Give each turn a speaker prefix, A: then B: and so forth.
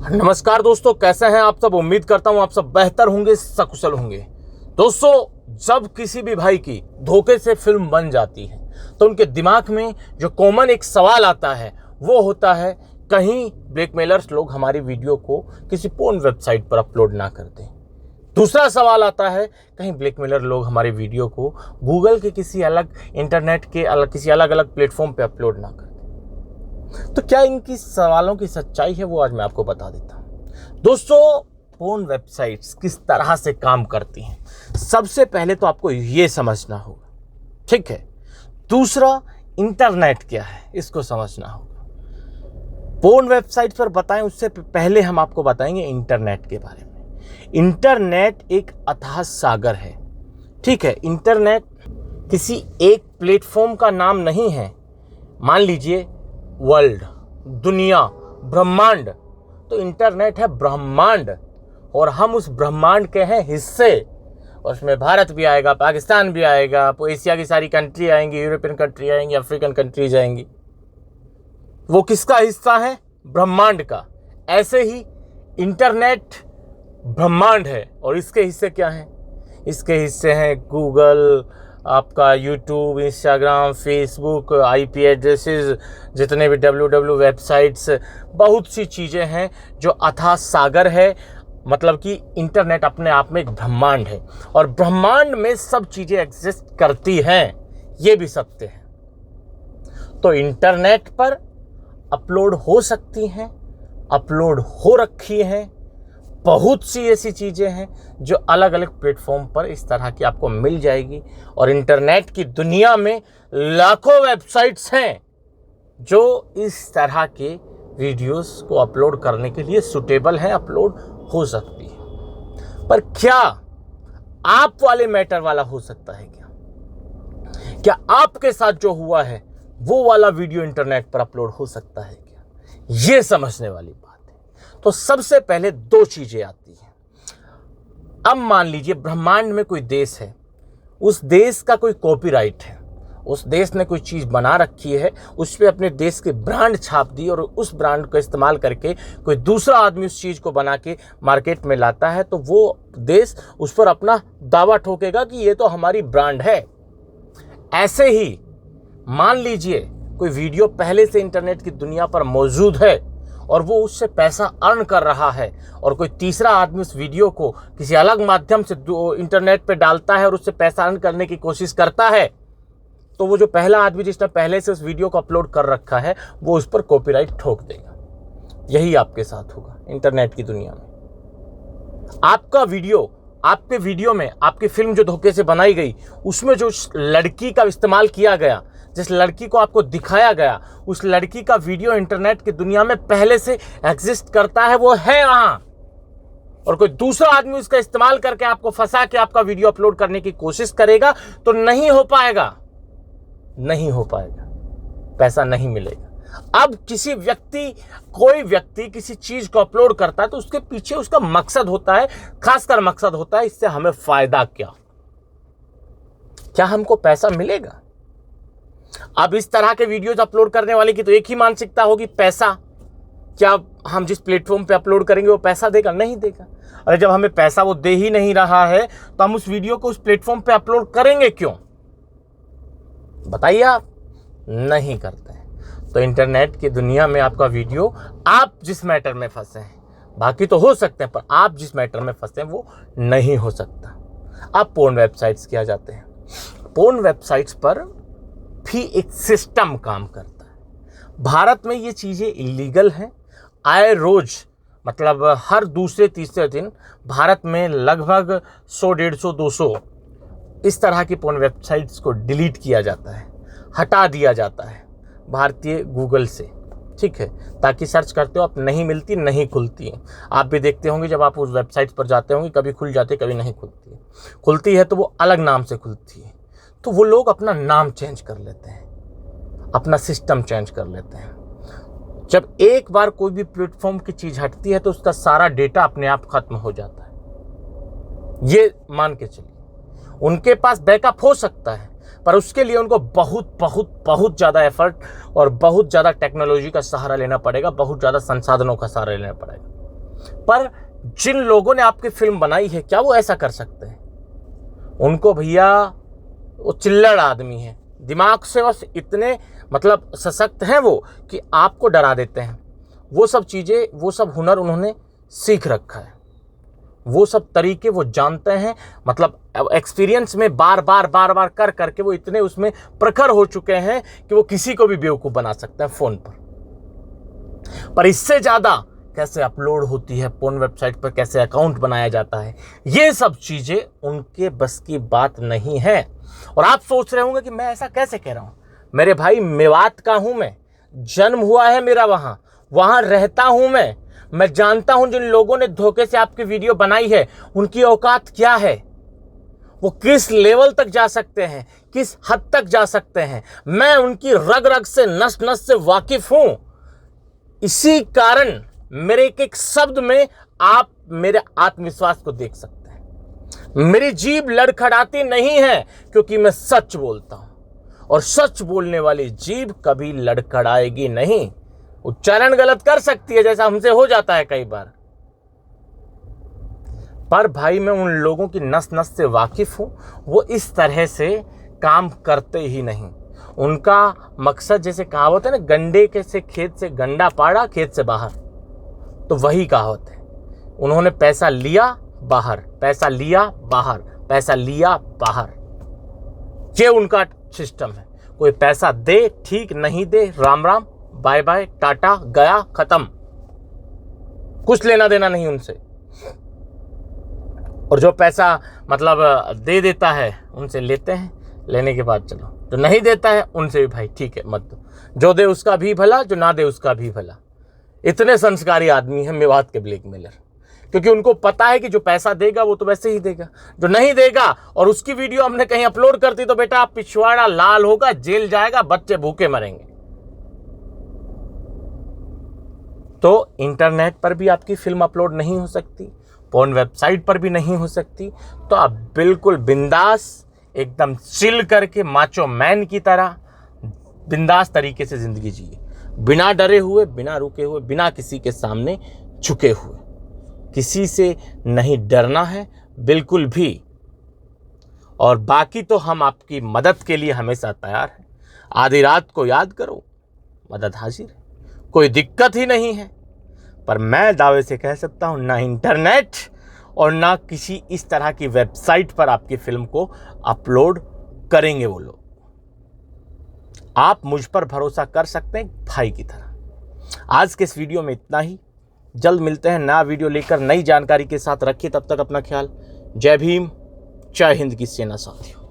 A: नमस्कार दोस्तों, कैसे हैं आप सब। उम्मीद करता हूं आप सब बेहतर होंगे, सकुशल होंगे। दोस्तों, जब किसी भी भाई की धोखे से फिल्म बन जाती है तो उनके दिमाग में जो कॉमन एक सवाल आता है वो होता है, कहीं ब्लैकमेलर्स लोग हमारी वीडियो को किसी पोर्न वेबसाइट पर अपलोड ना कर दें। दूसरा सवाल आता है, कहीं ब्लैकमेलर लोग हमारे वीडियो को गूगल के किसी अलग इंटरनेट के किसी अलग अलग प्लेटफॉर्म पे अपलोड ना कर दें। तो क्या इनकी सवालों की सच्चाई है, वो आज मैं आपको बता देता हूं। दोस्तों, पोर्न वेबसाइट्स किस तरह से काम करती हैं, सबसे पहले तो आपको ये समझना होगा, ठीक है। दूसरा, इंटरनेट क्या है, इसको समझना होगा। पोर्न वेबसाइट पर बताएं उससे पहले हम आपको बताएंगे इंटरनेट के बारे में। इंटरनेट एक अथाह सागर है, ठीक है। इंटरनेट किसी एक प्लेटफॉर्म का नाम नहीं है। मान लीजिए वर्ल्ड, दुनिया, ब्रह्मांड, तो इंटरनेट है ब्रह्मांड और हम उस ब्रह्मांड के हैं हिस्से। और उसमें भारत भी आएगा, पाकिस्तान भी आएगा, एशिया की सारी कंट्री आएंगी, यूरोपियन कंट्री आएंगी, अफ्रीकन कंट्रीज आएंगी। वो किसका हिस्सा है? ब्रह्मांड का। ऐसे ही इंटरनेट ब्रह्मांड है और इसके हिस्से क्या हैं? इसके हिस्से हैं गूगल, आपका YouTube, Instagram, Facebook, IP addresses, जितने भी www वेबसाइट्स, बहुत सी चीज़ें हैं जो अथाह सागर है। मतलब कि इंटरनेट अपने आप में एक ब्रह्मांड है और ब्रह्मांड में सब चीज़ें एग्जिस्ट करती हैं, ये भी सत्य है। तो इंटरनेट पर अपलोड हो सकती हैं, अपलोड हो रखी हैं, बहुत सी ऐसी चीज़ें हैं जो अलग अलग प्लेटफॉर्म पर इस तरह की आपको मिल जाएगी। और इंटरनेट की दुनिया में लाखों वेबसाइट्स हैं जो इस तरह के वीडियोस को अपलोड करने के लिए सुटेबल हैं, अपलोड हो सकती है। पर क्या आप वाले मैटर वाला हो सकता है? क्या आपके साथ जो हुआ है वो वाला वीडियो इंटरनेट पर अपलोड हो सकता है क्या? ये समझने वाली बात है। तो सबसे पहले दो चीजें आती हैं। अब मान लीजिए ब्रह्मांड में कोई देश है, उस देश का कोई कॉपीराइट है, उस देश ने कोई चीज बना रखी है, उस पर अपने देश के ब्रांड छाप दी और उस ब्रांड का इस्तेमाल करके कोई दूसरा आदमी उस चीज को बना के मार्केट में लाता है, तो वो देश उस पर अपना दावा ठोकेगा कि ये तो हमारी ब्रांड है। ऐसे ही मान लीजिए कोई वीडियो पहले से इंटरनेट की दुनिया पर मौजूद है और वो उससे पैसा अर्न कर रहा है और कोई तीसरा आदमी उस वीडियो को किसी अलग माध्यम से इंटरनेट पे डालता है और उससे पैसा अर्न करने की कोशिश करता है, तो वो जो पहला आदमी जिसने पहले से उस वीडियो को अपलोड कर रखा है वो उस पर कॉपीराइट ठोक देगा। यही आपके साथ होगा इंटरनेट की दुनिया में। आपका वीडियो, आपके वीडियो में आपकी फिल्म जो धोखे से बनाई गई, उसमें जो लड़की का इस्तेमाल किया गया, जिस लड़की को आपको दिखाया गया, उस लड़की का वीडियो इंटरनेट की दुनिया में पहले से एग्जिस्ट करता है, वो है वहां। और कोई दूसरा आदमी उसका इस्तेमाल करके आपको फंसा के आपका वीडियो अपलोड करने की कोशिश करेगा तो नहीं हो पाएगा, नहीं हो पाएगा, पैसा नहीं मिलेगा। अब कोई व्यक्ति किसी चीज को अपलोड करता है तो उसके पीछे उसका मकसद होता है, खासकर मकसद होता है इससे हमें फायदा क्या हमको पैसा मिलेगा। अब इस तरह के वीडियोज अपलोड करने वाले की तो एक ही मानसिकता होगी, पैसा। क्या हम जिस प्लेटफॉर्म पे अपलोड करेंगे वो पैसा देगा? नहीं देगा। अरे जब हमें पैसा वो दे ही नहीं रहा है तो हम उस वीडियो को उस प्लेटफॉर्म पे अपलोड करेंगे क्यों? बताइए। आप नहीं करते हैं। तो इंटरनेट की दुनिया में आपका वीडियो, आप जिस मैटर में फंसे हैं, बाकी तो हो सकते हैं पर आप जिस मैटर में फंसे हैं वो नहीं हो सकता। अब पोर्न वेबसाइट्स क्या जाते हैं? पोर्न वेबसाइट्स पर भी एक सिस्टम काम करता है। भारत में ये चीज़ें इलीगल हैं। आए रोज, मतलब हर दूसरे तीसरे दिन भारत में लगभग 100, 150, 200 इस तरह की पोर्न वेबसाइट्स को डिलीट किया जाता है, हटा दिया जाता है भारतीय गूगल से, ठीक है। ताकि सर्च करते हो आप, नहीं मिलती, नहीं खुलती हैं। आप भी देखते होंगे जब आप उस वेबसाइट पर जाते होंगे, कभी खुल जाती, कभी नहीं खुलती है। खुलती है तो वो अलग नाम से खुलती है, तो वो लोग अपना नाम चेंज कर लेते हैं, अपना सिस्टम चेंज कर लेते हैं। जब एक बार कोई भी प्लेटफॉर्म की चीज हटती है तो उसका सारा डेटा अपने आप खत्म हो जाता है। ये मान के चलिए उनके पास बैकअप हो सकता है, पर उसके लिए उनको बहुत बहुत बहुत ज़्यादा एफर्ट और बहुत ज़्यादा टेक्नोलॉजी का सहारा लेना पड़ेगा, बहुत ज़्यादा संसाधनों का सहारा लेना पड़ेगा। पर जिन लोगों ने आपकी फिल्म बनाई है, क्या वो ऐसा कर सकते हैं? उनको भैया, वो चिल्लड़ आदमी है, दिमाग से बस इतने मतलब सशक्त हैं वो कि आपको डरा देते हैं। वो सब चीज़ें, वो सब हुनर उन्होंने सीख रखा है, वो सब तरीके वो जानते हैं। मतलब एक्सपीरियंस में बार बार कर करके वो इतने उसमें प्रखर हो चुके हैं कि वो किसी को भी बेवकूफ़ बना सकते हैं फ़ोन पर इससे ज़्यादा कैसे अपलोड होती है पोर्न वेबसाइट पर, कैसे अकाउंट बनाया जाता है, ये सब चीज़ें उनके बस की बात नहीं है। और आप सोच रहे होंगे कि मैं ऐसा कैसे कह रहा हूँ। मेरे भाई, मेवात का हूँ मैं, जन्म हुआ है मेरा वहाँ रहता हूँ मैं जानता हूँ जिन लोगों ने धोखे से आपकी वीडियो बनाई है उनकी औकात क्या है, वो किस लेवल तक जा सकते हैं, किस हद तक जा सकते हैं। मैं उनकी रग रग से, नस नस से वाकिफ हूं। इसी कारण मेरे एक एक शब्द में आप मेरे आत्मविश्वास को देख सकते हैं। मेरी जीभ लड़खड़ाती नहीं है क्योंकि मैं सच बोलता हूं, और सच बोलने वाली जीभ कभी लड़खड़ाएगी नहीं। उच्चारण गलत कर सकती है, जैसा हमसे हो जाता है कई बार, पर भाई मैं उन लोगों की नस नस से वाकिफ हूं। वो इस तरह से काम करते ही नहीं। उनका मकसद, जैसे कहावत है ना, गंडे के से खेत से गंडा पाड़ा, खेत से बाहर, तो वही कहावत है। उन्होंने पैसा लिया बाहर, पैसा लिया बाहर, पैसा लिया बाहर, ये उनका सिस्टम है। कोई पैसा दे ठीक, नहीं दे राम राम, बाय बाय, टाटा, गया, खत्म, कुछ लेना देना नहीं उनसे। और जो पैसा मतलब दे देता है उनसे लेते हैं, लेने के बाद चलो, जो नहीं देता है उनसे भी भाई ठीक है मत दो, जो दे उसका भी भला, जो ना दे उसका भी भला। इतने संस्कारी आदमी हैं मेवात के ब्लैकमेलर, क्योंकि उनको पता है कि जो पैसा देगा वो तो वैसे ही देगा, जो नहीं देगा और उसकी वीडियो हमने कहीं अपलोड कर दी तो बेटा पिछवाड़ा लाल होगा, जेल जाएगा, बच्चे भूखे मरेंगे। तो इंटरनेट पर भी आपकी फिल्म अपलोड नहीं हो सकती, पोर्न वेबसाइट पर भी नहीं हो सकती, तो आप बिल्कुल बिंदास, एकदम चिल करके माचो मैन की तरह बिंदास तरीके से जिंदगी जिए, बिना डरे हुए, बिना रुके हुए, बिना किसी के सामने झुके हुए। किसी से नहीं डरना है बिल्कुल भी। और बाकी तो हम आपकी मदद के लिए हमेशा तैयार हैं। आधी रात को याद करो, मदद हाजिर है, कोई दिक्कत ही नहीं है। पर मैं दावे से कह सकता हूं, ना इंटरनेट और ना किसी इस तरह की वेबसाइट पर आपकी फिल्म को अपलोड करेंगे वो लोग। आप मुझ पर भरोसा कर सकते हैं भाई की तरह। आज के इस वीडियो में इतना ही। जल्द मिलते हैं नया वीडियो लेकर, नई जानकारी के साथ। रखिए तब तक अपना ख्याल। जय भीम, जय हिंद की सेना साथियों।